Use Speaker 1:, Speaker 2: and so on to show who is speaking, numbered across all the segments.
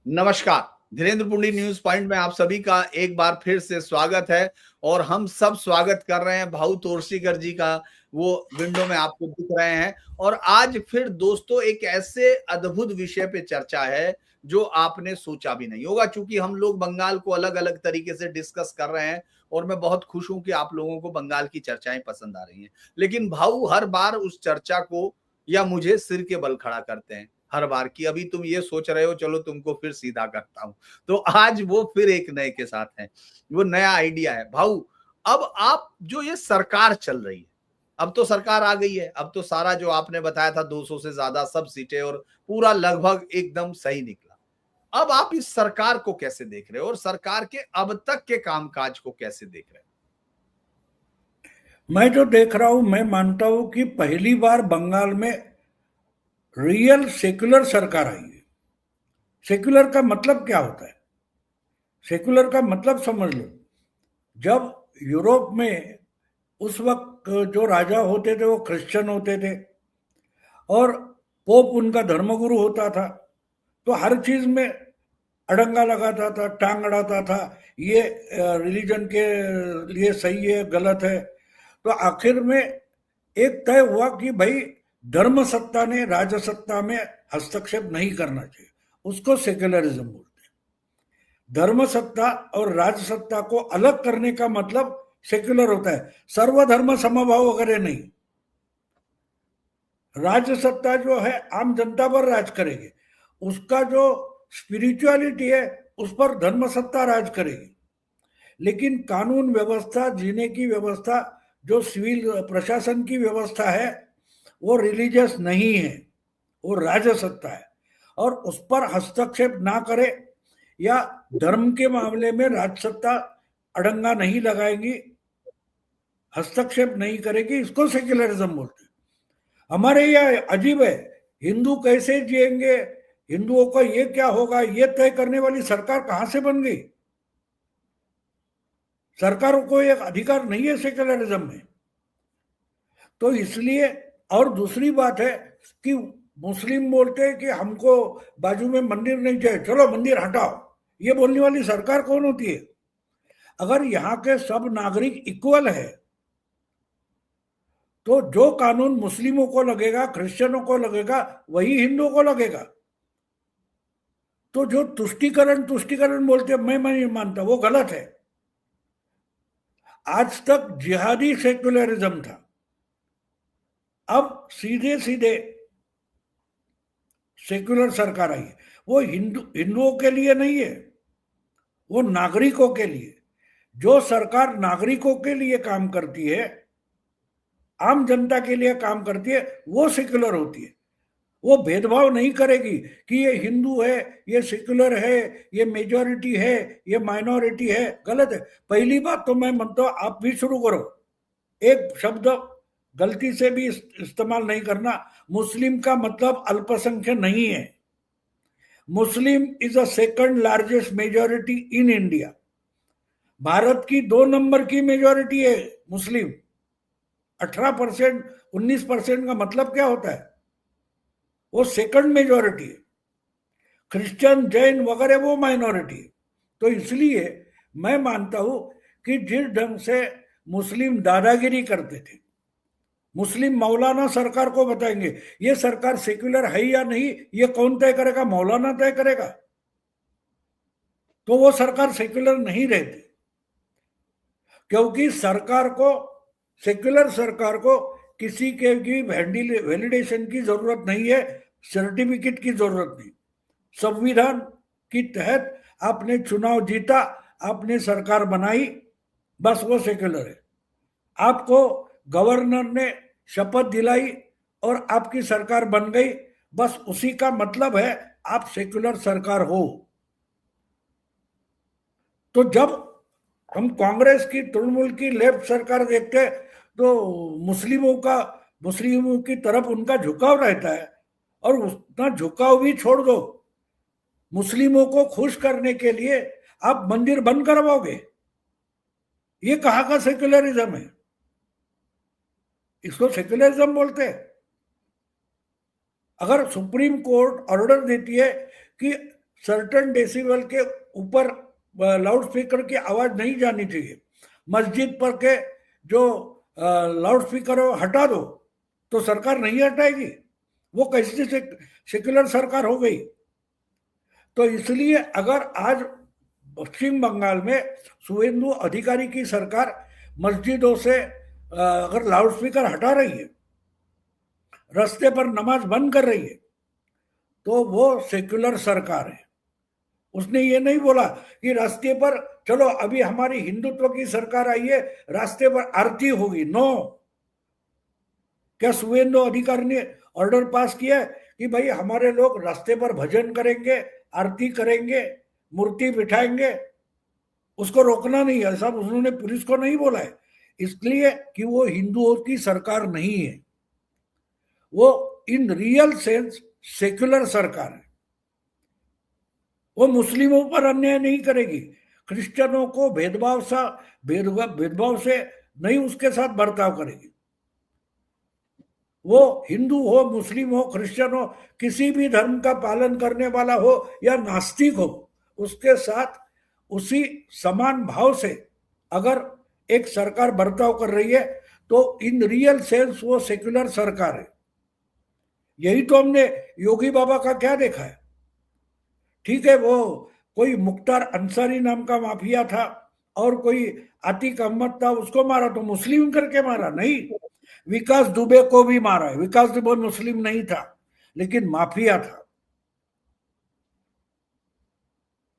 Speaker 1: नमस्कार। Dhirendra पुंडी news point में आप सभी का एक बार फिर से स्वागत है और हम सब स्वागत कर रहे हैं भाऊ तोरसीकर जी का। वो विंडो में आपको दिख रहे हैं और आज फिर दोस्तों एक ऐसे अद्भुत विषय पे चर्चा है जो आपने सोचा भी नहीं होगा, क्योंकि हम लोग बंगाल को अलग अलग तरीके से डिस्कस कर रहे हैं और मैं बहुत खुश हूं कि आप लोगों को बंगाल की चर्चाएं पसंद आ रही हैं। लेकिन भाऊ हर बार उस चर्चा को या मुझे सिर के बल खड़ा करते हैं हर बार की अभी तुम ये सोच रहे हो, चलो तुमको फिर सीधा करता हूं। तो आज वो फिर एक नए के साथ हैं, वो नया आइडिया है। भाऊ अब आप जो ये सरकार चल रही है, अब तो सरकार आ गई है, अब तो सारा जो आपने बताया था 200 से ज्यादा सब सीटें और पूरा लगभग एकदम सही निकला। अब आप इस सरकार को कैसे देख रहे हो और सरकार के अब तक के कामकाज को कैसे देख रहे हो?
Speaker 2: मैं जो देख रहा हूं, मैं मानता हूं कि पहली बार बंगाल में रियल सेक्युलर सरकार आई है। सेक्युलर का मतलब क्या होता है? सेक्युलर का मतलब समझ लो। जब यूरोप में उस वक्त जो राजा होते थे वो क्रिश्चियन होते थे और पोप उनका धर्मगुरु होता था, तो हर चीज में अड़ंगा लगाता था, टांग अड़ाता था। ये रिलीजन के लिए सही है, गलत है। तो आखिर में एक तय हुआ कि भाई धर्म सत्ता ने राजसत्ता में हस्तक्षेप नहीं करना चाहिए। उसको सेक्युलरिज्म बोलते हैं। धर्म सत्ता और राजसत्ता को अलग करने का मतलब सेक्युलर होता है। सर्वधर्म समभाव वगैरह नहीं। राजसत्ता जो है आम जनता पर राज करेगी, उसका जो स्पिरिचुअलिटी है उस पर धर्म सत्ता राज करेगी। लेकिन कानून व्यवस्था, जीने की व्यवस्था, जो सिविल प्रशासन की व्यवस्था है वो रिलीजियस नहीं है, वो राजसत्ता है। और उस पर हस्तक्षेप ना करे या धर्म के मामले में राजसत्ता अड़ंगा नहीं लगाएगी, हस्तक्षेप नहीं करेगी, इसको सेक्युलरिज्म बोलते हैं। हमारे यहाँ अजीब है, हिंदू कैसे जिएंगे, हिंदुओं का ये क्या होगा, ये तय करने वाली सरकार कहां से बन गई? सरकारों को एक अधिकार नहीं है सेक्युलरिज्म में। तो इसलिए, और दूसरी बात है कि मुस्लिम बोलते हैं कि हमको बाजू में मंदिर नहीं चाहिए, चलो मंदिर हटाओ। ये बोलने वाली सरकार कौन होती है? अगर यहाँ के सब नागरिक इक्वल है तो जो कानून मुस्लिमों को लगेगा, क्रिश्चियनों को लगेगा, वही हिंदुओं को लगेगा। तो जो तुष्टीकरण तुष्टीकरण बोलते हैं, मैं नहीं मानता, वो गलत है। आज तक जिहादी सेक्युलरिज्म था, अब सीधे सीधे सेक्युलर सरकार आई है। वो हिंदुओं के लिए नहीं है, वो नागरिकों के लिए। जो सरकार नागरिकों के लिए काम करती है, आम जनता के लिए काम करती है, वो सेक्युलर होती है। वो भेदभाव नहीं करेगी कि ये हिंदू है, ये सेक्युलर है, ये मेजॉरिटी है, ये माइनॉरिटी है। गलत है। पहली बात तो मैं मानता हूं, आप भी शुरू करो, एक शब्द गलती से भी इस्तेमाल नहीं करना। मुस्लिम का मतलब अल्पसंख्यक नहीं है। Muslim is a second largest majority in India. Bharat की 2 नंबर की मेजॉरिटी है मुस्लिम। 18%, 19% का मतलब क्या होता है? वो सेकंड मेजॉरिटी है। क्रिश्चियन, जैन वगैरह वो माइनॉरिटी है। तो इसलिए मैं मानता हूं कि जिस ढंग से मुस्लिम दादागिरी करते थे, मुस्लिम मौलाना सरकार को बताएंगे ये सरकार सेक्युलर है या नहीं, ये कौन तय करेगा? मौलाना तय करेगा। तो वो सरकार सेक्युलर नहीं रहती, क्योंकि सरकार को, सेक्युलर सरकार को किसी के की वैलिडेशन की जरूरत नहीं है, सर्टिफिकेट की जरूरत नहीं। संविधान के तहत आपने चुनाव जीता, आपने सरकार बनाई, बस वो सेक्युलर है। आपको गवर्नर ने शपथ दिलाई और आपकी सरकार बन गई, बस उसी का मतलब है आप सेक्युलर सरकार हो। तो जब हम कांग्रेस की, तृणमूल की, लेफ्ट सरकार देखते हैं तो मुस्लिमों की तरफ उनका झुकाव रहता है। और उतना झुकाव भी छोड़ दो, मुस्लिमों को खुश करने के लिए आप मंदिर बंद करवाओगे? ये कहाँ का सेक्युलरिज्म है? इसको सेक्युलरिज्म बोलते हैं। अगर सुप्रीम कोर्ट ऑर्डर देती है कि सर्टेन डेसिबल के ऊपर लाउड स्पीकर की आवाज नहीं जानी चाहिए, मस्जिद पर के जो लाउड स्पीकर हटा दो, तो सरकार नहीं हटाएगी। वो कैसी सेक्युलर सरकार हो गई। तो इसलिए अगर आज पश्चिम बंगाल में शुवेंदु अधिकारी की सरकार मस्जिदों से अगर लाउड स्पीकर हटा रही है, रास्ते पर नमाज बंद कर रही है, तो वो सेक्युलर सरकार है। उसने ये नहीं बोला कि रास्ते पर चलो अभी हमारी हिंदुत्व की सरकार आई है, रास्ते पर आरती होगी। नो, क्या शुवेंदु अधिकारी ने ऑर्डर पास किया है कि भाई हमारे लोग रास्ते पर भजन करेंगे, आरती करेंगे, मूर्ति बिठाएंगे? उसको रोकना नहीं, ऐसा उन्होंने पुलिस को नहीं बोला है, इसलिए कि वो हिंदुओं की सरकार नहीं है। वो इन रियल सेंस सेक्युलर सरकार है। वो मुस्लिमों पर अन्याय नहीं करेगी, क्रिश्चियनों को भेदभाव से नहीं उसके साथ बर्ताव करेगी। वो हिंदू हो, मुस्लिम हो, क्रिश्चियन हो, किसी भी धर्म का पालन करने वाला हो या नास्तिक हो, उसके साथ उसी समान भाव से अगर एक सरकार बर्ताव कर रही है तो इन रियल सेंस वो सेक्युलर सरकार है। यही तो हमने योगी बाबा का क्या देखा है। ठीक है, वो कोई मुख्तार अंसारी नाम का माफिया था और कोई आतिक अहमद था, उसको मारा तो मुस्लिम करके मारा नहीं। विकास दुबे को भी मारा है। विकास दुबे मुस्लिम नहीं था लेकिन माफिया था।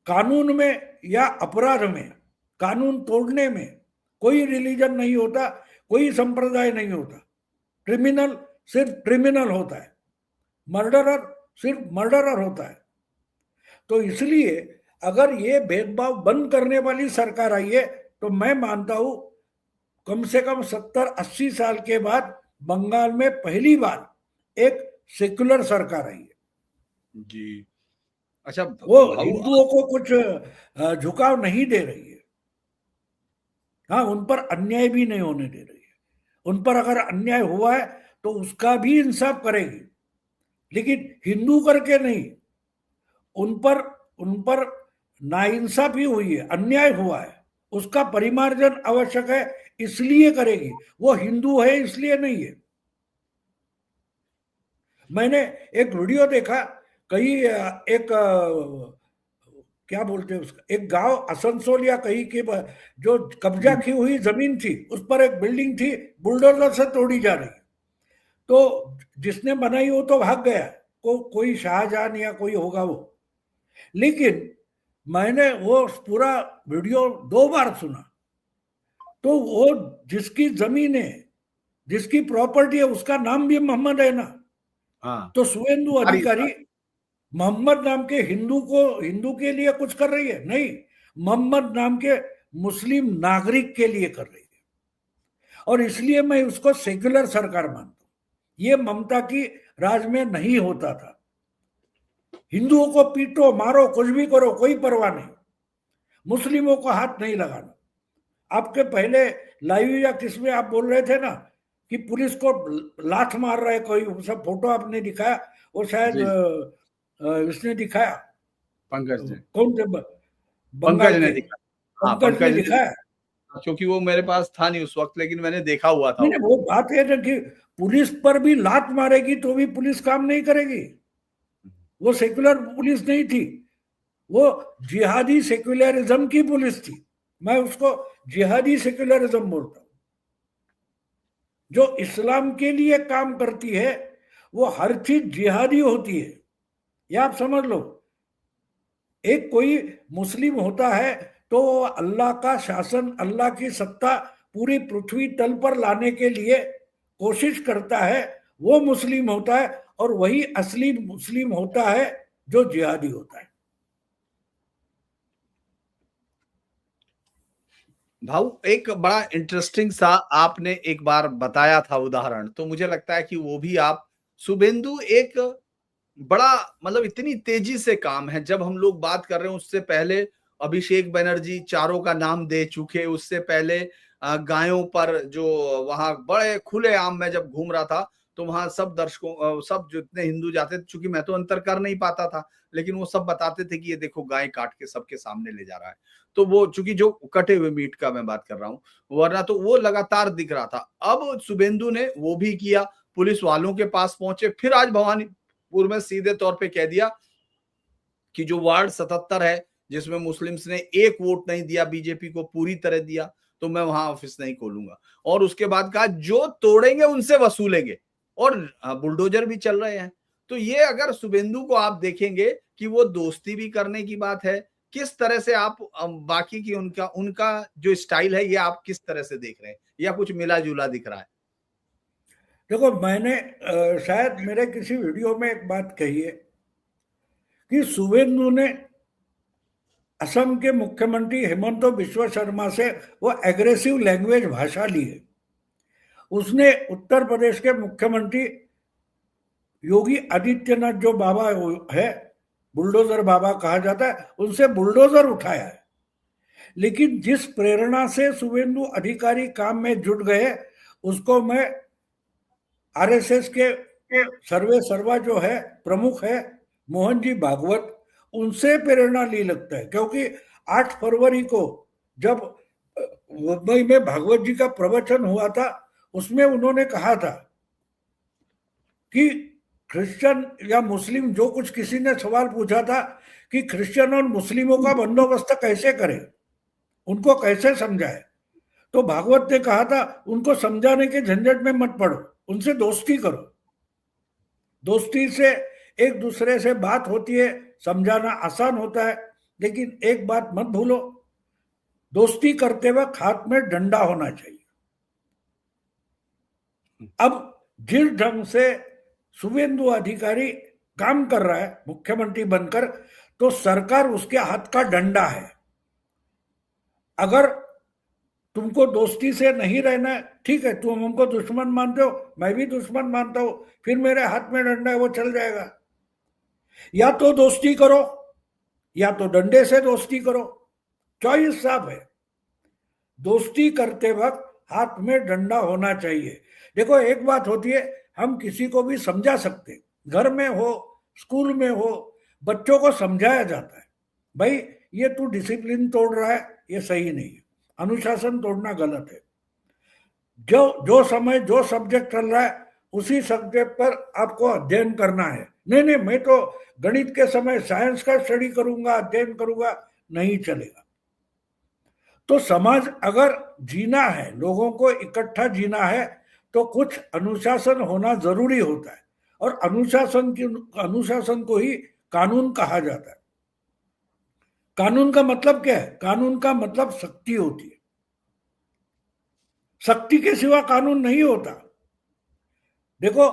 Speaker 2: कानून में या अपराध में, कानून तोड़ने में कोई रिलीजन नहीं होता, कोई संप्रदाय नहीं होता। क्रिमिनल सिर्फ क्रिमिनल होता है, मर्डरर सिर्फ मर्डरर होता है। तो इसलिए अगर ये भेदभाव बंद करने वाली सरकार आई है तो मैं मानता हूं कम से कम 70-80 साल के बाद बंगाल में पहली बार एक सेक्युलर सरकार आई है
Speaker 1: जी। अच्छा,
Speaker 2: वो हिंदुओं को कुछ झुकाव नहीं दे रही है। हाँ, उन पर अन्याय भी नहीं होने दे रही है। उन पर अगर अन्याय हुआ है तो उसका भी इंसाफ करेगी, लेकिन हिंदू करके नहीं। उन पर नाइंसाफी हुई है, अन्याय हुआ है, उसका परिमार्जन आवश्यक है, इसलिए करेगी। वो हिंदू है इसलिए नहीं है। मैंने एक वीडियो देखा, कहीं एक क्या बोलते हैं उसका, एक गांव आसनसोल या कहीं के जो कब्जा की हुई जमीन थी, उस पर एक बिल्डिंग थी, बुलडोजर से तोड़ी जा रही। तो जिसने बनाई वो तो भाग गया, कोई शाहजहां या कोई होगा वो। लेकिन मैंने वो पूरा वीडियो 2 बार सुना। तो वो जिसकी जमीन है, जिसकी प्रॉपर्टी है, उसका नाम भी मोहम्मद है ना।
Speaker 1: हाँ।
Speaker 2: तो शुवेंदु अधिकारी मोहम्मद नाम के हिंदू के लिए कुछ कर रही है? नहीं, मोहम्मद नाम के मुस्लिम नागरिक के लिए कर रही है। और इसलिए मैं उसको सेक्युलर सरकार मानता हूं। ये ममता की राज में नहीं होता था। हिंदुओं को पीटो, मारो, कुछ भी करो, कोई परवाह नहीं। मुस्लिमों को हाथ नहीं लगाना। आपके पहले लाइव या किसमें आप बोल रहे थे ना कि पुलिस को लात मार रहा है कोई, सब फोटो आपने दिखाया, वो शायद इसने दिखाया,
Speaker 1: पंकज ने,
Speaker 2: कौन थे
Speaker 1: पंकज ने दिखाया। हाँ,
Speaker 2: पंकज ने दिखाया,
Speaker 1: क्योंकि वो मेरे पास था नहीं उस वक्त, लेकिन मैंने देखा हुआ था।
Speaker 2: नहीं, वो बात है ना कि पुलिस पर भी लात मारेगी तो भी पुलिस काम नहीं करेगी। वो सेक्युलर पुलिस नहीं थी, वो जिहादी सेक्युलरिज्म की पुलिस थी। मैं उसको जिहादी सेक्युलरिज्म बोलता हूं। जो इस्लाम के लिए काम करती है वो हर चीज जिहादी होती है, ये आप समझ लो। एक कोई मुस्लिम होता है तो अल्लाह का शासन, अल्लाह की सत्ता पूरी पृथ्वी तल पर लाने के लिए कोशिश करता है, वो मुस्लिम होता है। और वही असली मुस्लिम होता है जो जिहादी होता है।
Speaker 1: भाऊ, एक बड़ा इंटरेस्टिंग सा आपने एक बार बताया था उदाहरण, तो मुझे लगता है कि वो भी आप, शुभेंदु एक बड़ा मतलब इतनी तेजी से काम है। जब हम लोग बात कर रहे हैं, उससे पहले अभिषेक बनर्जी चारों का नाम दे चुके, उससे पहले गायों पर जो वहां बड़े खुले आम में जब घूम रहा था, तो वहां सब दर्शकों सब जितने हिंदू जाते थे, चूंकि मैं तो अंतर कर नहीं पाता था, लेकिन वो सब बताते थे कि ये देखो गाय काट के सबके सामने ले जा रहा है। तो वो चूंकि जो कटे हुए मीट का मैं बात कर रहा हूँ, वरना तो वो लगातार दिख रहा था। अब शुभेंदु ने वो भी किया, पुलिस वालों के पास पहुंचे, फिर आज भवानीपुर में सीधे तौर पे कह दिया कि जो वार्ड 77 है, जिसमें मुस्लिम्स ने एक वोट नहीं दिया, बीजेपी को पूरी तरह दिया, तो मैं वहां ऑफिस नहीं खोलूंगा। और उसके बाद कहा जो तोड़ेंगे उनसे वसूलेंगे, और बुलडोजर भी चल रहे हैं। तो ये अगर शुभेंदु को आप देखेंगे कि वो दोस्ती भी करने की बात है, किस तरह से आप बाकी की उनका उनका जो स्टाइल है, ये आप किस तरह से देख रहे हैं, या कुछ मिला जुला दिख रहा है?
Speaker 2: देखो, मैंने शायद मेरे किसी वीडियो में एक बात कही है कि शुभेंदु ने असम के मुख्यमंत्री हेमंत बिश्व शर्मा से वो एग्रेसिव लैंग्वेज भाषा ली है। उसने उत्तर प्रदेश के मुख्यमंत्री योगी आदित्यनाथ, जो बाबा है, बुलडोजर बाबा कहा जाता है, उनसे बुलडोजर उठाया है। लेकिन जिस प्रेरणा से शुभेंदु अधिकारी काम में जुट गए, उसको मैं आरएसएस के सर्वे सर्वा जो है प्रमुख है मोहन जी भागवत, उनसे प्रेरणा ली लगता है। क्योंकि 8 फरवरी को जब मुंबई में भागवत जी का प्रवचन हुआ था, उसमें उन्होंने कहा था कि क्रिश्चियन या मुस्लिम, जो कुछ किसी ने सवाल पूछा था कि क्रिश्चियन और मुस्लिमों का बंदोबस्त कैसे करें, उनको कैसे समझाए, तो भागवत ने कहा था उनको समझाने के झंझट में मत पड़ो, उनसे दोस्ती करो। दोस्ती से एक दूसरे से बात होती है, समझाना आसान होता है। लेकिन एक बात मत भूलो, दोस्ती करते वक्त हाथ में डंडा होना चाहिए। अब जिस ढंग से शुभेंदु अधिकारी काम कर रहा है मुख्यमंत्री बनकर, तो सरकार उसके हाथ का डंडा है। अगर तुमको दोस्ती से नहीं रहना है, ठीक है, तुम हमको दुश्मन मानते हो, मैं भी दुश्मन मानता हूं, फिर मेरे हाथ में डंडा है, वो चल जाएगा। या तो दोस्ती करो या तो डंडे से दोस्ती करो, चॉइस साफ है। दोस्ती करते वक्त हाथ में डंडा होना चाहिए। देखो, एक बात होती है, हम किसी को भी समझा सकते, घर में हो, स्कूल में हो, बच्चों को समझाया जाता है, भाई ये तू डिसिप्लिन तोड़ रहा है, ये सही नहीं है, अनुशासन तोड़ना गलत है। जो जो समय जो सब्जेक्ट चल रहा है, उसी सब्जेक्ट पर आपको अध्ययन करना है। नहीं नहीं, मैं तो गणित के समय साइंस का स्टडी करूंगा, अध्ययन करूंगा, नहीं चलेगा। तो समाज अगर जीना है, लोगों को इकट्ठा जीना है, तो कुछ अनुशासन होना जरूरी होता है। और अनुशासन को ही कानून कहा जाता है। कानून का मतलब क्या है? कानून का मतलब शक्ति होती है। शक्ति के सिवा कानून नहीं होता। देखो,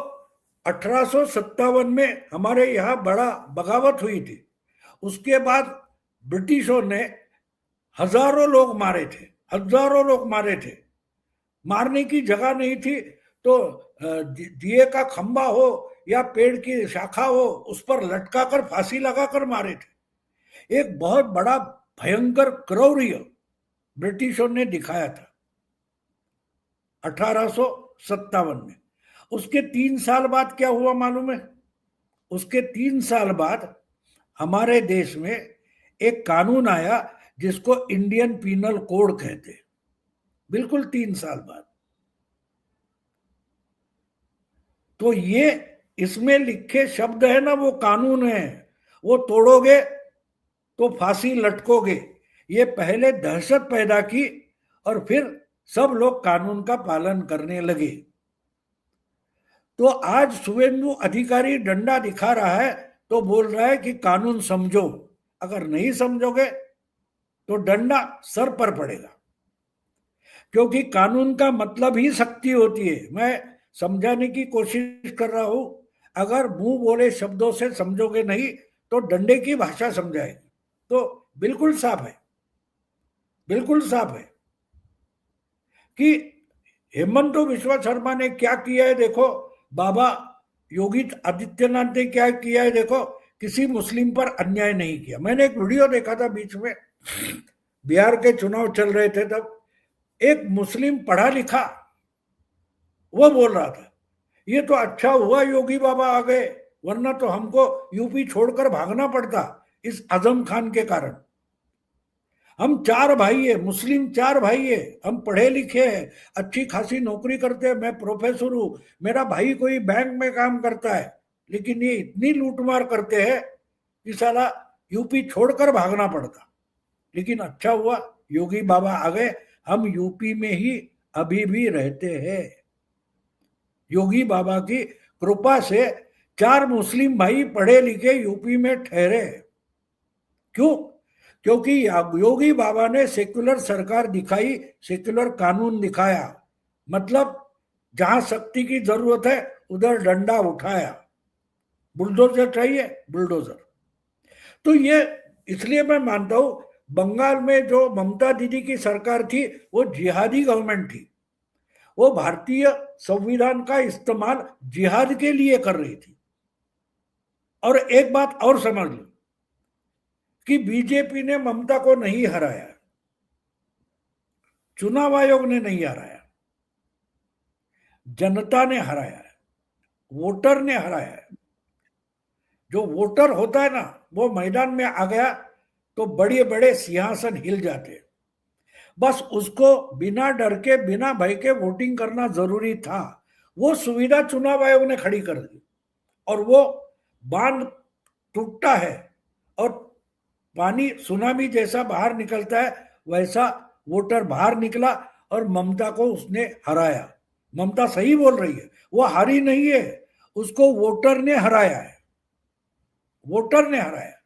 Speaker 2: 1857 में हमारे यहाँ बड़ा बगावत हुई थी। उसके बाद ब्रिटिशों ने हजारों लोग मारे थे, हजारों लोग मारे थे। मारने की जगह नहीं थी, तो दिए का खंबा हो या पेड़ की शाखा हो, उस पर लटका कर फांसी लगाकर मारे थे। एक बहुत बड़ा भयंकर क्रौर्य ब्रिटिशों ने दिखाया था 1857 में। उसके 3 साल बाद क्या हुआ मालूम है? उसके 3 साल बाद हमारे देश में एक कानून आया जिसको इंडियन पीनल कोड कहते, बिल्कुल 3 साल बाद। तो ये इसमें लिखे शब्द है ना, वो कानून है। वो तोड़ोगे तो फांसी लटकोगे। ये पहले दहशत पैदा की और फिर सब लोग कानून का पालन करने लगे। तो आज शुभेंदु अधिकारी डंडा दिखा रहा है तो बोल रहा है कि कानून समझो, अगर नहीं समझोगे तो डंडा सर पर पड़ेगा। क्योंकि कानून का मतलब ही शक्ति होती है। मैं समझाने की कोशिश कर रहा हूं, अगर मुंह बोले शब्दों से समझोगे नहीं तो डंडे की भाषा समझाएगी। तो बिल्कुल साफ है, बिल्कुल साफ है कि हेमंत बिश्व शर्मा ने क्या किया है। देखो, बाबा योगी आदित्यनाथ ने क्या किया है, देखो, किसी मुस्लिम पर अन्याय नहीं किया। मैंने एक वीडियो देखा था बीच में, बिहार के चुनाव चल रहे थे, तब एक मुस्लिम पढ़ा लिखा वो बोल रहा था, ये तो अच्छा हुआ योगी बाबा आ गए, वरना तो हमको यूपी छोड़कर भागना पड़ता इस आजम खान के कारण। हम 4 भाई है, मुस्लिम 4 भाई है, हम पढ़े लिखे हैं, अच्छी खासी नौकरी करते हैं, मैं प्रोफेसर हूं, मेरा भाई कोई बैंक में काम करता है, लेकिन ये इतनी लूटमार करते हैं कि साला यूपी छोड़कर भागना पड़ता। लेकिन अच्छा हुआ योगी बाबा आ गए, हम यूपी में ही अभी भी रहते हैं। योगी बाबा की कृपा से 4 मुस्लिम भाई पढ़े लिखे यूपी में ठहरे। क्यों? क्योंकि योगी बाबा ने सेक्युलर सरकार दिखाई, सेक्युलर कानून दिखाया, मतलब जहां शक्ति की जरूरत है उधर डंडा उठाया। बुलडोजर चाहिए, बुलडोजर। तो ये इसलिए मैं मानता हूं बंगाल में जो ममता दीदी की सरकार थी वो जिहादी गवर्नमेंट थी, वो भारतीय संविधान का इस्तेमाल जिहाद के लिए कर रही थी। और एक बात और समझ लो कि बीजेपी ने ममता को नहीं हराया, चुनाव आयोग ने नहीं हराया, जनता ने हराया है, वोटर ने हराया है। जो वोटर होता है ना, वो मैदान में आ गया तो बड़े बड़े सिंहासन हिल जाते। बस उसको बिना डर के, बिना भय के वोटिंग करना जरूरी था। वो सुविधा चुनाव आयोग ने खड़ी कर दी, और वो बांध टूटता है और पानी सुनामी जैसा बाहर निकलता है, वैसा वोटर बाहर निकला और ममता को उसने हराया। ममता सही बोल रही है, वो हारी नहीं है, उसको वोटर ने हराया है, वोटर ने हराया।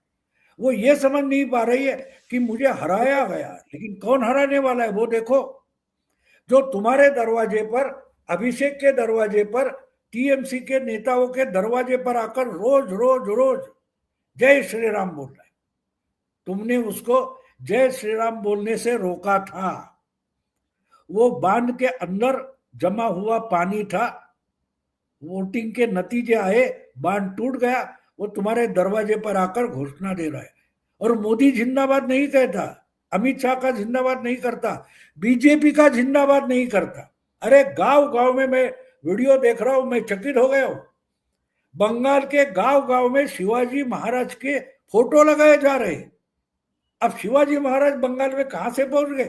Speaker 2: वो ये समझ नहीं पा रही है कि मुझे हराया गया, लेकिन कौन हराने वाला है वो देखो। जो तुम्हारे दरवाजे पर, अभिषेक के दरवाजे पर, टीएमसी के नेताओं के दरवाजे पर आकर रोज रोज रोज जय श्री राम बोल रहा है, तुमने उसको जय श्री राम बोलने से रोका था। वो बांध के अंदर जमा हुआ पानी था, वोटिंग के नतीजे आए, बांध टूट गया, वो तुम्हारे दरवाजे पर आकर घोषणा दे रहा है। और मोदी जिंदाबाद नहीं कहता, अमित शाह का जिंदाबाद नहीं करता, बीजेपी का जिंदाबाद नहीं करता। अरे गांव गांव में मैं वीडियो देख रहा हूं, मैं चकित हो गया हूं। बंगाल के गांव गांव में शिवाजी महाराज के फोटो लगाए जा रहे। अब शिवाजी महाराज बंगाल में कहां से पहुंच गए?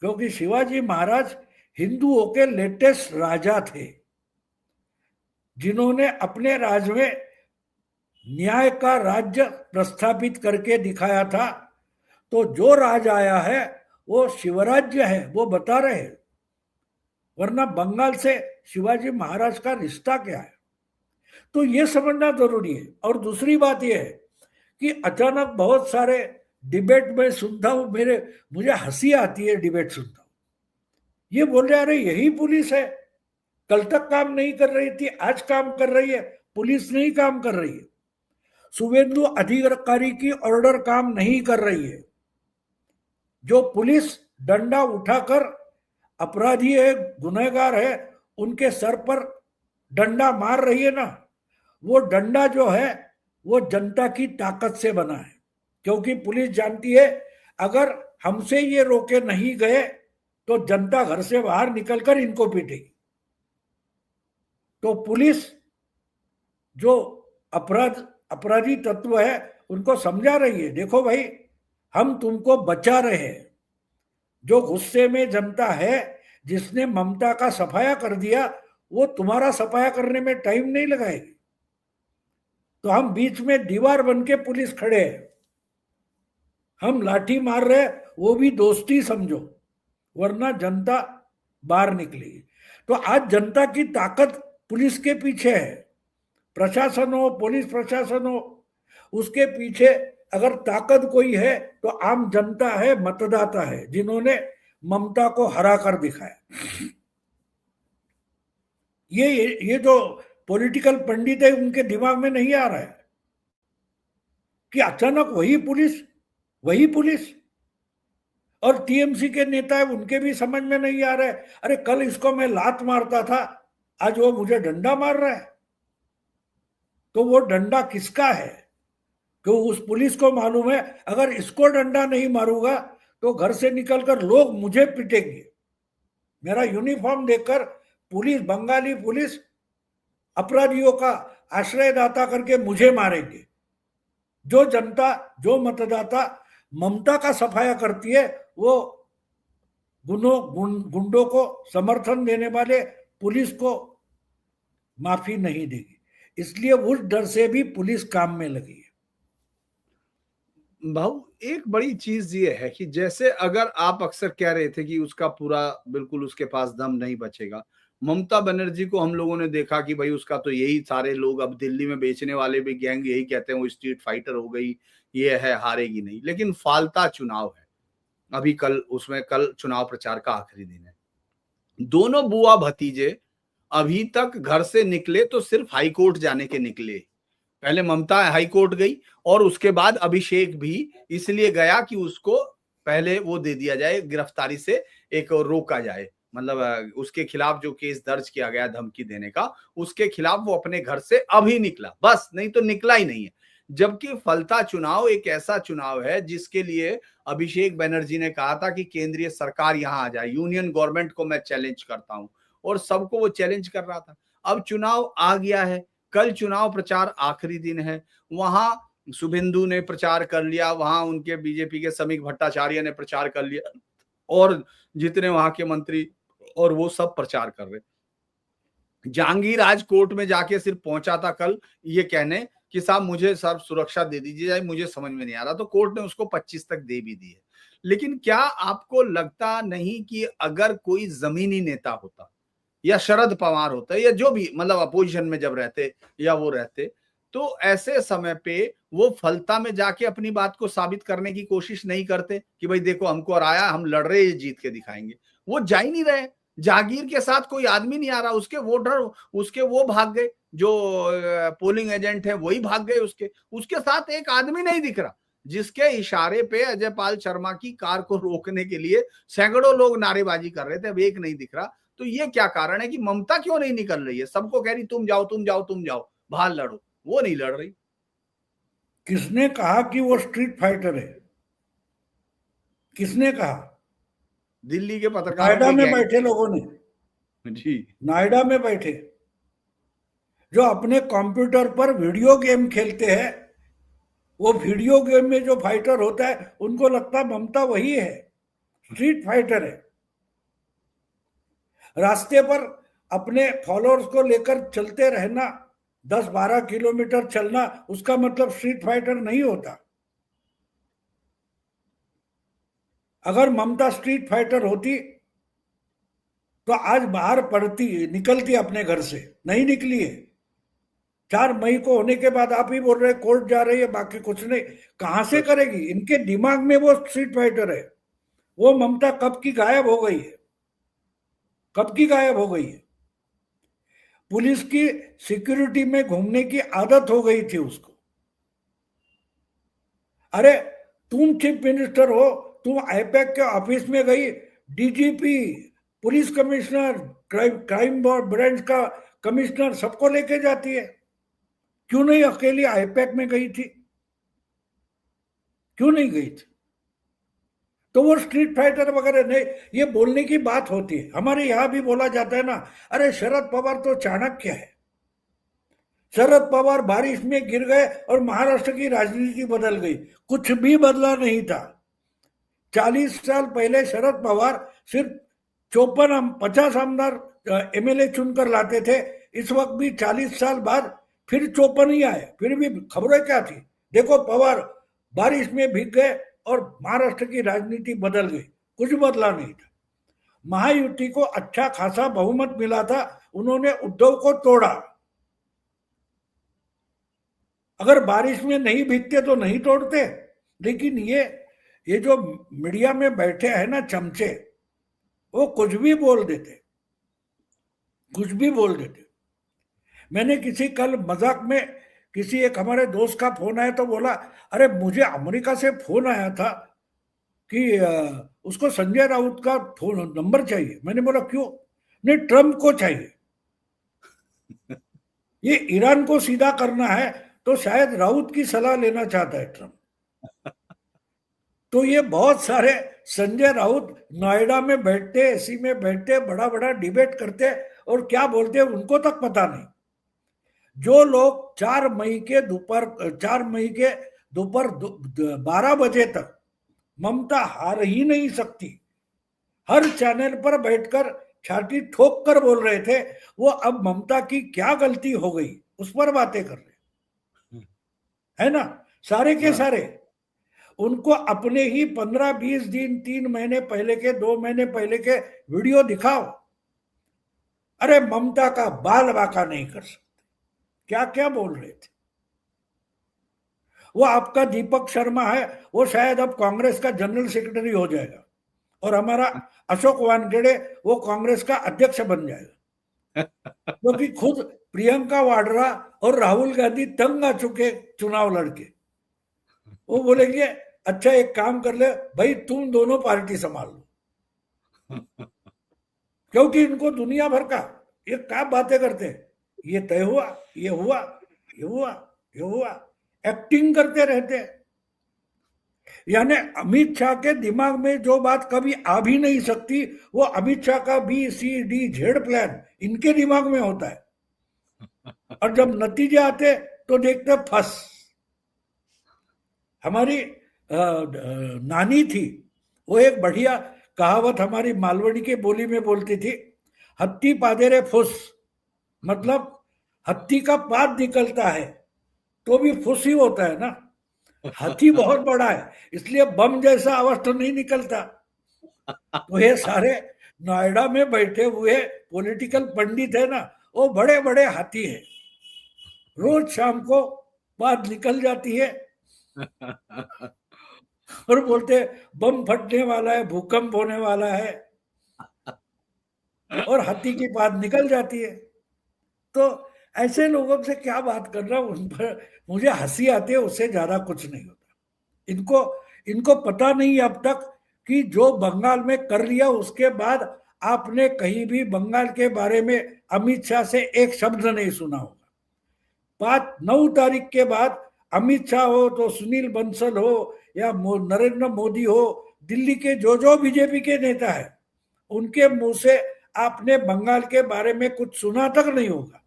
Speaker 2: क्योंकि शिवाजी महाराज हिंदुओं के लेटेस्ट राजा थे, जिन्होंने अपने राज्य में न्याय का राज्य प्रस्थापित करके दिखाया था। तो जो राज आया है वो शिवराज्य है, वो बता रहे हैं। वरना बंगाल से शिवाजी महाराज का रिश्ता क्या है, तो ये समझना जरूरी है। और दूसरी बात यह है कि अचानक बहुत सारे डिबेट में सुनता हूं, मुझे हंसी आती है डिबेट सुनता हूं। ये बोल रहे अरे यही पुलिस है, कल तक काम नहीं कर रही थी, आज काम कर रही है। पुलिस नहीं काम कर रही है, शुभेंदु अधिकारी की ऑर्डर काम नहीं कर रही है। जो पुलिस डंडा उठाकर अपराधी है, गुनहगार है, उनके सर पर डंडा मार रही है ना, वो डंडा जो है वो जनता की ताकत से बना है। क्योंकि पुलिस जानती है अगर हमसे ये रोके नहीं गए तो जनता घर से बाहर निकलकर इनको पीटेगी। तो पुलिस जो अपराधी तत्व है उनको समझा रही है, देखो भाई हम तुमको बचा रहे हैं। जो गुस्से में जनता है, जिसने ममता का सफाया कर दिया, वो तुम्हारा सफाया करने में टाइम नहीं लगाएगी। तो हम बीच में दीवार बन के पुलिस खड़े हैं, हम लाठी मार रहे हैं, वो भी दोस्ती समझो, वरना जनता बाहर निकलेगी। तो आज जनता की ताकत पुलिस के पीछे है, प्रशासन हो, पुलिस प्रशासन हो, उसके पीछे अगर ताकत कोई है तो आम जनता है, मतदाता है, जिन्होंने ममता को हरा कर दिखाया। ये जो पॉलिटिकल पंडित है उनके दिमाग में नहीं आ रहा है कि अचानक वही पुलिस और टीएमसी के नेता है, उनके भी समझ में नहीं आ रहा है। अरे कल इसको मैं लात मारता था, आज वो मुझे डंडा मार रहा है। तो वो डंडा किसका है? क्यों उस पुलिस को मालूम है अगर इसको डंडा नहीं मारूंगा तो घर से निकलकर लोग मुझे पीटेंगे, मेरा यूनिफॉर्म देखकर पुलिस, बंगाली पुलिस अपराधियों का आश्रयदाता करके मुझे मारेंगे। जो जनता, जो मतदाता ममता का सफाया करती है, वो गुंडों को समर्थन देने वाले पुलिस को माफी नहीं देगी। इसलिए उस डर से भी पुलिस काम में लगी है।
Speaker 1: भाऊ, एक बड़ी चीज ये है कि जैसे अगर आप अक्सर कह रहे थे कि उसका पूरा बिल्कुल उसके पास दम नहीं बचेगा, ममता बनर्जी को हम लोगों ने देखा कि भाई उसका तो यही सारे लोग, अब दिल्ली में बेचने वाले भी गैंग यही कहते हैं वो स्ट्रीट फाइटर हो गई, ये है, हारेगी नहीं। लेकिन फालता चुनाव है, अभी कल चुनाव प्रचार का आखिरी दिन है। दोनों बुआ भतीजे अभी तक घर से निकले तो सिर्फ हाईकोर्ट जाने के निकले। पहले ममता हाईकोर्ट गई और उसके बाद अभिषेक भी इसलिए गया कि उसको पहले वो दे दिया जाए, गिरफ्तारी से एक रोका जाए, मतलब उसके खिलाफ जो केस दर्ज किया गया धमकी देने का, उसके खिलाफ वो अपने घर से अभी निकला, बस, नहीं तो निकला ही नहीं है। जबकि फलता चुनाव एक ऐसा चुनाव है जिसके लिए अभिषेक बनर्जी ने कहा था कि केंद्रीय सरकार यहां आ जाए, यूनियन गवर्नमेंट को मैं चैलेंज करता हूं, और सबको वो चैलेंज कर रहा था। अब चुनाव आ गया है, कल चुनाव प्रचार आखिरी दिन है, वहां शुभेंदु ने प्रचार कर लिया, वहां उनके बीजेपी के समीक भट्टाचार्य ने प्रचार कर लिया, और जितने वहां के मंत्री और वो सब प्रचार कर रहे। जहांगीर आज कोर्ट में जाके सिर्फ पहुंचा था कल ये कहने कि साहब मुझे सर सुरक्षा दे दीजिए, मुझे समझ में नहीं आ रहा, तो कोर्ट ने उसको 25 तक दे भी दी है। लेकिन क्या आपको लगता नहीं कि अगर कोई जमीनी नेता होता या शरद पवार होता या जो भी, मतलब अपोजिशन में जब रहते या वो रहते, तो ऐसे समय पे वो फलता में जाके अपनी बात को साबित करने की कोशिश नहीं करते कि भाई देखो हमको हराया, हम लड़ रहे, ये जीत के दिखाएंगे। वो जा ही नहीं रहे, जागीर के साथ कोई आदमी नहीं आ रहा, उसके वोटर उसके वो भाग गए, जो पोलिंग एजेंट है वही भाग गए, उसके साथ एक आदमी नहीं दिख रहा, जिसके इशारे पे अजय पाल शर्मा की कार को रोकने के लिए सैकड़ों लोग नारेबाजी कर रहे थे, अब एक नहीं दिख रहा। तो ये क्या कारण है कि ममता क्यों नहीं निकल रही है? सबको कह रही तुम जाओ तुम जाओ तुम जाओ, बाहर लड़ो, वो नहीं लड़ रही।
Speaker 2: किसने कहा कि वो स्ट्रीट फाइटर है? किसने कहा?
Speaker 1: दिल्ली के पत्रकारों
Speaker 2: नोएडा
Speaker 1: की
Speaker 2: में
Speaker 1: गैंग।
Speaker 2: बैठे लोगों ने,
Speaker 1: जी,
Speaker 2: नोएडा में बैठे, जो अपने कंप्यूटर पर वीडियो गेम खेलते हैं, वो वीडियो गेम में जो फाइटर होता है उनको लगता है ममता वही है, स्ट्रीट फाइटर है। रास्ते पर अपने फॉलोअर्स को लेकर चलते रहना, 10-12 किलोमीटर चलना, उसका मतलब स्ट्रीट फाइटर नहीं होता। अगर ममता स्ट्रीट फाइटर होती तो आज बाहर पड़ती, निकलती अपने घर से, नहीं निकली है। 4 मई को होने के बाद आप ही बोल रहे कोर्ट जा रही है, बाकी कुछ नहीं। कहां से करेगी? इनके दिमाग में वो स्ट्रीट फाइटर है। वो ममता कब की गायब हो गई है, कब की गायब हो गई है। पुलिस की सिक्योरिटी में घूमने की आदत हो गई थी उसको। अरे तुम चीफ मिनिस्टर हो, तुम आईपैक के ऑफिस में गई, DGP, police commissioner, crime branch का कमिश्नर, सबको लेके जाती है। क्यों नहीं अकेली आईपैक में गई थी? क्यों नहीं गई थी? तो वो स्ट्रीट फाइटर वगैरह नहीं, ये बोलने की बात होती है। हमारे यहां भी बोला जाता है ना, अरे शरद पवार तो चाणक्य है, शरद पवार बारिश में गिर गए और महाराष्ट्र की राजनीति बदल गई। कुछ भी बदला नहीं था। 40 साल पहले शरद पवार सिर्फ 50 आमदार एमएलए चुनकर लाते थे। इस वक्त भी 40 साल बाद फिर 54 ही आए, फिर भी खबरें क्या थी? देखो पवार बारिश में भीग गए और महाराष्ट्र की राजनीति बदल गई। कुछ बदला नहीं था। महायुति को अच्छा खासा बहुमत मिला था, उन्होंने उद्धव को तोड़ा। अगर बारिश में नहीं भीगते तो नहीं तोड़ते। लेकिन ये जो मीडिया में बैठे हैं ना चमचे, वो कुछ भी बोल देते, कुछ भी बोल देते। मैंने कल मजाक में किसी एक हमारे दोस्त का फोन आया तो बोला, अरे मुझे अमेरिका से फोन आया था कि उसको संजय राउत का फोन नंबर चाहिए। मैंने बोला क्यों? नहीं, ट्रम्प को चाहिए। ये ईरान को सीधा करना है तो शायद राउत की सलाह लेना चाहता है ट्रम्प। तो ये बहुत सारे संजय राउत नोएडा में बैठते, एसी में बैठते, बड़ा बड़ा डिबेट करते और क्या बोलते हैं उनको तक पता नहीं। जो लोग 4 मई के दोपहर 12 बजे तक ममता हार ही नहीं सकती, हर चैनल पर बैठकर छाती ठोक कर बोल रहे थे, वो अब ममता की क्या गलती हो गई उस पर बातें कर रहे, है ना, सारे के सारे। उनको अपने ही 15-20 दिन, 3 महीने पहले के, 2 महीने पहले के वीडियो दिखाओ। अरे ममता का बाल बाका नहीं कर सकते, क्या क्या बोल रहे थे। वो आपका दीपक शर्मा है, वो शायद अब कांग्रेस का जनरल सेक्रेटरी हो जाएगा, और हमारा अशोक वानखेड़े वो कांग्रेस का अध्यक्ष बन जाएगा, क्योंकि खुद प्रियंका वाड्रा और राहुल गांधी तंग आ चुके चुनाव लड़के। वो बोलेंगे अच्छा एक काम कर ले भाई, तुम दोनों पार्टी संभाल लो, क्योंकि इनको दुनिया भर का ये क्या बातें करते हैं, ये तय हुआ, ये हुआ, ये हुआ, ये हुआ, एक्टिंग करते रहते हैं। यानी अमित शाह के दिमाग में जो बात कभी आ भी नहीं सकती, वो अमित शाह का BCD Z प्लान इनके दिमाग में होता है, और जब नतीजे आते तो देखते फंस। हमारी नानी थी, वो एक बढ़िया कहावत हमारी मालवणी के बोली में बोलती थी, हत्ती पादेरे फुस, मतलब हत्ती का पाद निकलता है तो भी फुस ही होता है ना, हाथी बहुत बड़ा है इसलिए बम जैसा आवाज तो नहीं निकलता। तो ये सारे नोएडा में बैठे हुए पॉलिटिकल पंडित है ना, वो बड़े बड़े हाथी है, रोज शाम को बात निकल जाती है और बोलते बम फटने वाला है, भूकंप होने वाला है, और हाथी की बात निकल जाती है। तो ऐसे लोगों से क्या बात करना, उन पर मुझे हंसी आती है, उससे ज्यादा कुछ नहीं होता। इनको पता नहीं अब तक कि जो बंगाल में कर लिया उसके बाद आपने कहीं भी बंगाल के बारे में अमित शाह से एक शब्द नहीं सुना होगा। 9 तारीख के बाद अमित शाह हो तो सुनील बंसल हो या नरेंद्र मोदी हो, दिल्ली के जो बीजेपी के नेता है, उनके मुंह से आपने बंगाल के बारे में कुछ सुना तक नहीं होगा,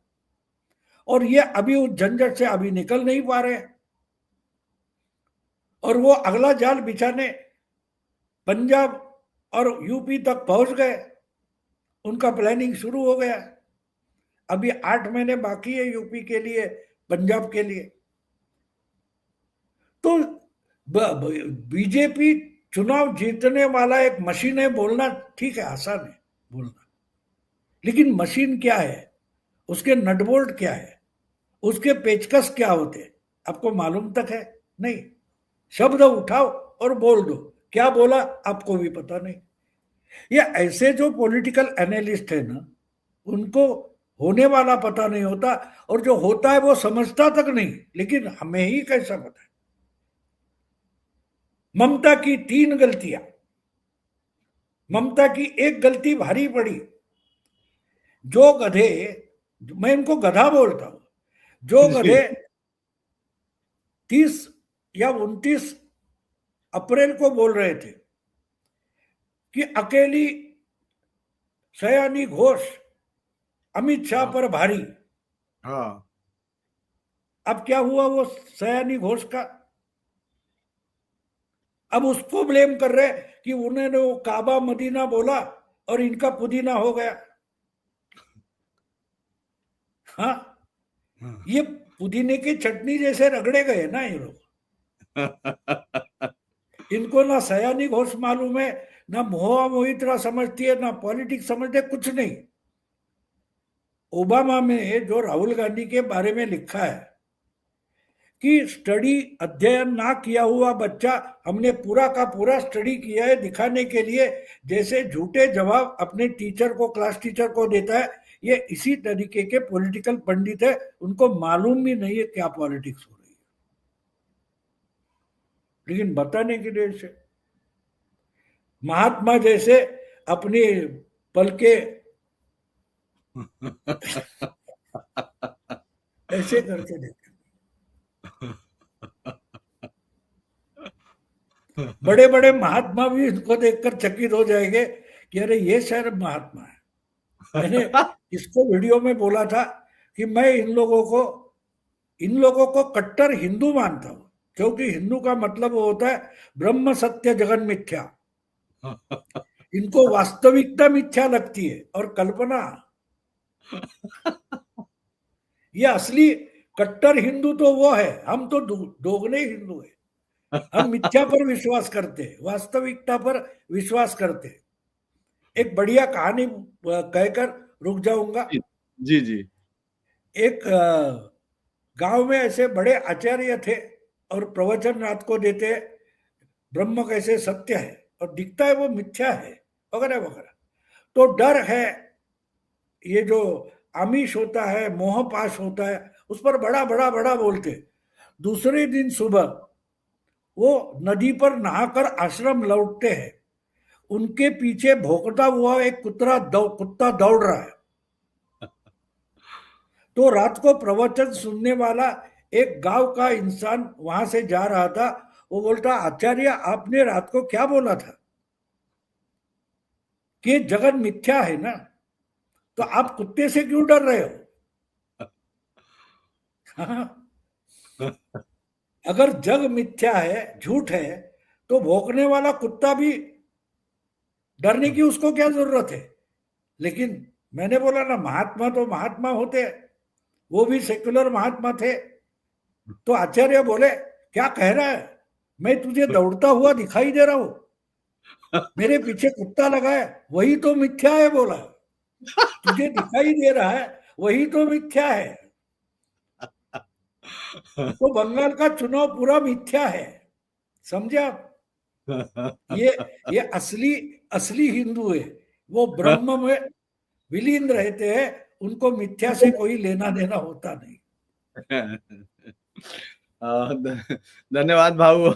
Speaker 2: और ये अभी उस झंझट से अभी निकल नहीं पा रहे, और वो अगला जाल बिछाने पंजाब और यूपी तक पहुंच गए, उनका प्लानिंग शुरू हो गया। अभी 8 महीने बाकी है यूपी के लिए, पंजाब के लिए। तो बीजेपी चुनाव जीतने वाला एक मशीन है, बोलना ठीक है, आसान है बोलना, लेकिन मशीन क्या है, उसके नटबोल्ट क्या है, उसके पेचकस क्या होते हैं, आपको मालूम तक है नहीं। शब्द उठाओ और बोल दो, क्या बोला आपको भी पता नहीं। ये ऐसे जो पॉलिटिकल एनालिस्ट है ना, उनको होने वाला पता नहीं होता, और जो होता है वो समझता तक नहीं, लेकिन हमें ही कैसा पता है। ममता की 3 गलतियां, ममता की एक गलती भारी पड़ी। जो गधे, मैं इनको गधा बोलता हूं, जो गधे 30 या 29 अप्रैल को बोल रहे थे कि अकेली सयानी घोष अमित शाह पर भारी,
Speaker 1: हाँ,
Speaker 2: अब क्या हुआ वो सयानी घोष का, अब उसको ब्लेम कर रहे कि उन्होंने वो काबा मदीना बोला और इनका पुदीना हो गया। हाँ, ये पुदीने की चटनी जैसे रगड़े गए ना ये लोग। इनको ना सयानी घोष मालूम है, ना मोहा मोहित्रा समझती है, ना पॉलिटिक्स समझते, कुछ नहीं। ओबामा में जो राहुल गांधी के बारे में लिखा है कि स्टडी, अध्ययन ना किया हुआ बच्चा, हमने पूरा का पूरा स्टडी किया है दिखाने के लिए, जैसे झूठे जवाब अपने टीचर को, क्लास टीचर को देता है, ये इसी तरीके के पॉलिटिकल पंडित है, उनको मालूम भी नहीं है क्या पॉलिटिक्स हो रही है, लेकिन बताने के लिए से महात्मा जैसे अपने पल के ऐसे करके देते, बड़े बड़े महात्मा भी इनको देखकर चकित हो जाएंगे कि अरे ये शायद महात्मा है। मैंने इसको वीडियो में बोला था कि मैं इन लोगों को कट्टर हिंदू मानता हूं, क्योंकि हिंदू का मतलब वो होता है ब्रह्म सत्य जगन मिथ्या। इनको वास्तविकता मिथ्या लगती है और कल्पना। ये असली कट्टर हिंदू तो वो है, हम तो दोगले हिंदू है। हम मिथ्या पर विश्वास करते हैं, वास्तविकता पर विश्वास करते हैं। एक बढ़िया कहानी कहकर रुक जाऊंगा।
Speaker 1: जी जी।
Speaker 2: एक गांव में ऐसे बड़े आचार्य थे और प्रवचन रात को देते, ब्रह्म कैसे सत्य है और दिखता है वो मिथ्या है, वगैरह वगैरह। तो डर है, ये जो आमिष होता है, मोह पाश होता है, उस पर बड़ा बड़ा बड़ा बोलते। दूसरे दिन सुबह वो नदी पर नहाकर आश्रम लौटते हैं। उनके पीछे भौंकता हुआ एक कुत्ता दौड़ रहा है। तो रात को प्रवचन सुनने वाला एक गांव का इंसान वहां से जा रहा था। वो बोलता, आचार्य आपने रात को क्या बोला था कि जगत मिथ्या है ना, तो आप कुत्ते से क्यों डर रहे हो? अगर जग मिथ्या है, झूठ है, तो भौंकने वाला कुत्ता भी डरने की उसको क्या जरूरत है? लेकिन मैंने बोला ना, महात्मा तो महात्मा होते हैं, वो भी सेक्युलर महात्मा थे। तो आचार्य बोले, क्या कह रहा है? मैं तुझे दौड़ता हुआ दिखाई दे रहा हूं, मेरे पीछे कुत्ता लगा है, वही तो मिथ्या है। बोला, तुझे दिखाई दे रहा है वही तो मिथ्या है। तो बंगाल का चुनाव पूरा मिथ्या है, समझे आप? ये ये असली असली हिंदू है, वो ब्रह्म में विलीन रहते हैं, उनको मिथ्या से कोई लेना देना होता नहीं।
Speaker 1: धन्यवाद भाऊ,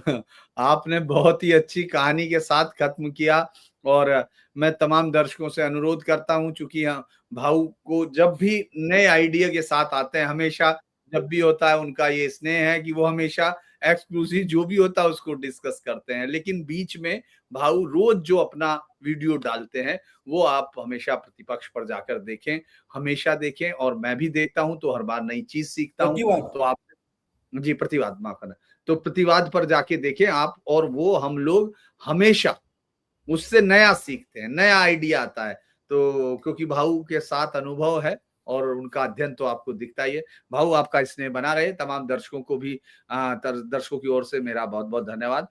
Speaker 1: आपने बहुत ही अच्छी कहानी के साथ खत्म किया। और मैं तमाम दर्शकों से अनुरोध करता हूं, चूंकि भाऊ को जब भी नए आइडिया के साथ आते हैं, हमेशा जब भी होता है उनका ये स्नेह है कि वो हमेशा एक्सक्लूसिव जो भी होता है उसको डिस्कस करते हैं। लेकिन बीच में भाऊ रोज जो अपना वीडियो डालते हैं वो आप हमेशा प्रतिपक्ष पर जाकर देखें, हमेशा देखें। और मैं भी देखता हूं तो हर बार नई चीज सीखता हूं।
Speaker 2: प्रतिवाद।
Speaker 1: तो आप जी, प्रतिवाद, माफ करना। तो प्रतिवाद पर जाके देखें आप, और वो हम लोग हमेशा उससे नया सीखते हैं, नया आइडिया आता है। तो क्योंकि भाऊ के साथ अनुभव है और उनका अध्ययन तो आपको दिखता ही है। भाऊ आपका स्नेह बना रहे। तमाम दर्शकों को भी दर्शकों की ओर से मेरा बहुत बहुत धन्यवाद।